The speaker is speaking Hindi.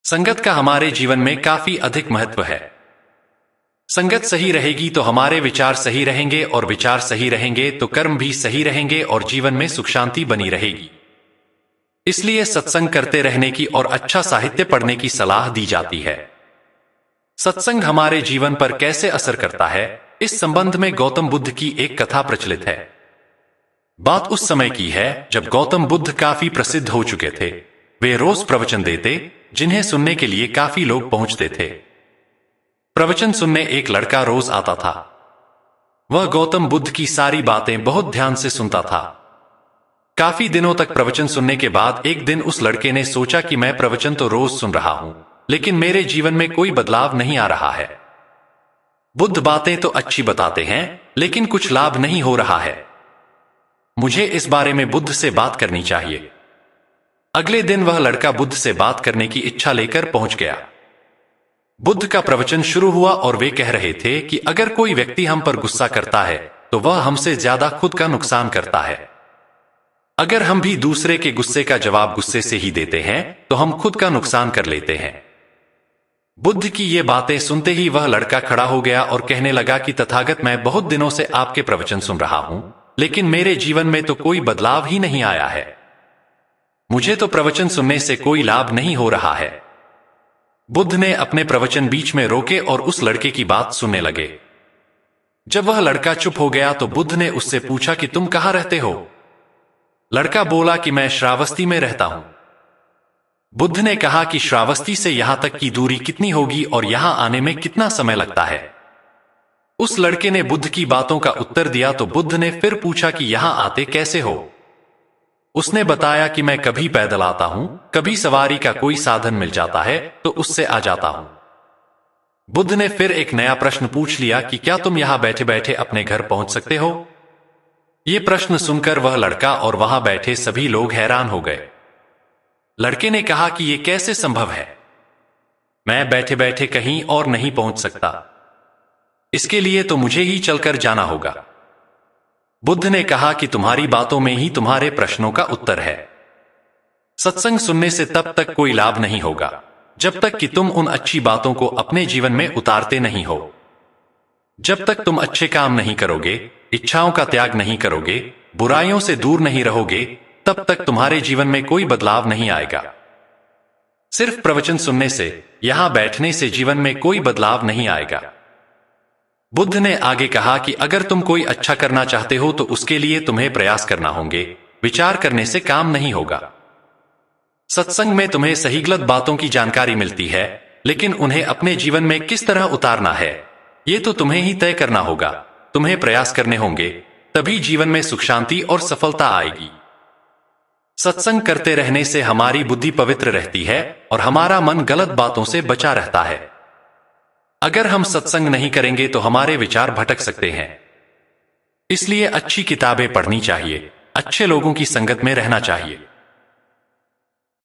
संगत का हमारे जीवन में काफी अधिक महत्व है। संगत सही रहेगी तो हमारे विचार सही रहेंगे और विचार सही रहेंगे तो कर्म भी सही रहेंगे और जीवन में सुख शांति बनी रहेगी। इसलिए सत्संग करते रहने की और अच्छा साहित्य पढ़ने की सलाह दी जाती है। सत्संग हमारे जीवन पर कैसे असर करता है, इस संबंध में गौतम बुद्ध की एक कथा प्रचलित है। बात उस समय की है जब गौतम बुद्ध काफी प्रसिद्ध हो चुके थे। वे रोज प्रवचन देते, जिन्हें सुनने के लिए काफी लोग पहुंचते थे। प्रवचन सुनने एक लड़का रोज आता था। वह गौतम बुद्ध की सारी बातें बहुत ध्यान से सुनता था। काफी दिनों तक प्रवचन सुनने के बाद एक दिन उस लड़के ने सोचा कि मैं प्रवचन तो रोज सुन रहा हूं, लेकिन मेरे जीवन में कोई बदलाव नहीं आ रहा है। बुद्ध बातें तो अच्छी बताते हैं, लेकिन कुछ लाभ नहीं हो रहा है। मुझे इस बारे में बुद्ध से बात करनी चाहिए। अगले दिन वह लड़का बुद्ध से बात करने की इच्छा लेकर पहुंच गया। बुद्ध का प्रवचन शुरू हुआ और वे कह रहे थे कि अगर कोई व्यक्ति हम पर गुस्सा करता है तो वह हमसे ज्यादा खुद का नुकसान करता है। अगर हम भी दूसरे के गुस्से का जवाब गुस्से से ही देते हैं तो हम खुद का नुकसान कर लेते हैं। बुद्ध की ये बातें सुनते ही वह लड़का खड़ा हो गया और कहने लगा कि तथागत, मैं बहुत दिनों से आपके प्रवचन सुन रहा हूं, लेकिन मेरे जीवन में तो कोई बदलाव ही नहीं आया है। मुझे तो प्रवचन सुनने से कोई लाभ नहीं हो रहा है। बुद्ध ने अपने प्रवचन बीच में रोके और उस लड़के की बात सुनने लगे। जब वह लड़का चुप हो गया तो बुद्ध ने उससे पूछा कि तुम कहां रहते हो? लड़का बोला कि मैं श्रावस्ती में रहता हूं। बुद्ध ने कहा कि श्रावस्ती से यहां तक की दूरी कितनी होगी और यहां आने में कितना समय लगता है? उस लड़के ने बुद्ध की बातों का उत्तर दिया तो बुद्ध ने फिर पूछा कि यहां आते कैसे हो? उसने बताया कि मैं कभी पैदल आता हूं, कभी सवारी का कोई साधन मिल जाता है तो उससे आ जाता हूं। बुद्ध ने फिर एक नया प्रश्न पूछ लिया कि क्या तुम यहां बैठे बैठे अपने घर पहुंच सकते हो? यह प्रश्न सुनकर वह लड़का और वहां बैठे सभी लोग हैरान हो गए। लड़के ने कहा कि यह कैसे संभव है? मैं बैठे बैठे कहीं और नहीं पहुंच सकता। इसके लिए तो मुझे ही चलकर जाना होगा। बुद्ध ने कहा कि तुम्हारी बातों में ही तुम्हारे प्रश्नों का उत्तर है। सत्संग सुनने से तब तक कोई लाभ नहीं होगा जब तक कि तुम उन अच्छी बातों को अपने जीवन में उतारते नहीं हो। जब तक तुम अच्छे काम नहीं करोगे, इच्छाओं का त्याग नहीं करोगे, बुराइयों से दूर नहीं रहोगे, तब तक तुम्हारे जीवन में कोई बदलाव नहीं आएगा। सिर्फ प्रवचन सुनने से, यहां बैठने से जीवन में कोई बदलाव नहीं आएगा। बुद्ध ने आगे कहा कि अगर तुम कोई अच्छा करना चाहते हो तो उसके लिए तुम्हें प्रयास करना होंगे, विचार करने से काम नहीं होगा। सत्संग में तुम्हें सही गलत बातों की जानकारी मिलती है, लेकिन उन्हें अपने जीवन में किस तरह उतारना है, ये तो तुम्हें ही तय करना होगा। तुम्हें प्रयास करने होंगे, तभी जीवन में सुख शांति और सफलता आएगी। सत्संग करते रहने से हमारी बुद्धि पवित्र रहती है और हमारा मन गलत बातों से बचा रहता है। अगर हम सत्संग नहीं करेंगे तो हमारे विचार भटक सकते हैं। इसलिए अच्छी किताबें पढ़नी चाहिए, अच्छे लोगों की संगत में रहना चाहिए।